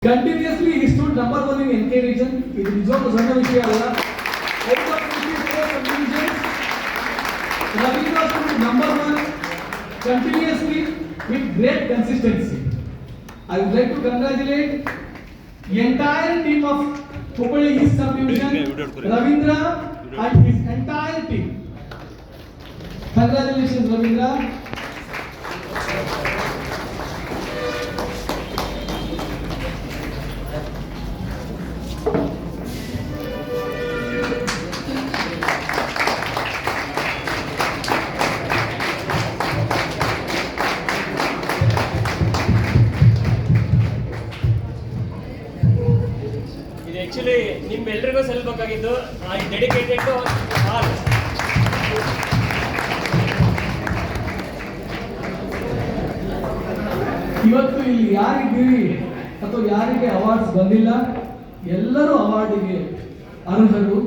Continuously he stood number one in NK region. ಇದು ನಿಜವಾದ ಸಣ್ಣ ವಿಷಯ ಅಲ್ಲ. Out of 54 subdivisions, Ravindra stood number one continuously with great consistency. I would like to congratulate the entire team of Hubballi East Subdivision, Ravindra and his entire team. Congratulations, Ravindra. Actually ನಿಮ್ಮೆಲ್ಲರಿಗೂ ಸಲ್ಲಬೇಕಾಗಿದ್ದು I dedicated to all. ಇವತ್ತು ಇಲ್ಲಿ ಯಾರಿದ್ದೀರಿ ಅಥವಾ ಯಾರಿಗೆ awards ಬಂದಿಲ್ಲ, ಎಲ್ಲರೂ ಅವಾರ್ಡಿಗೆ ಅರ್ಹರು.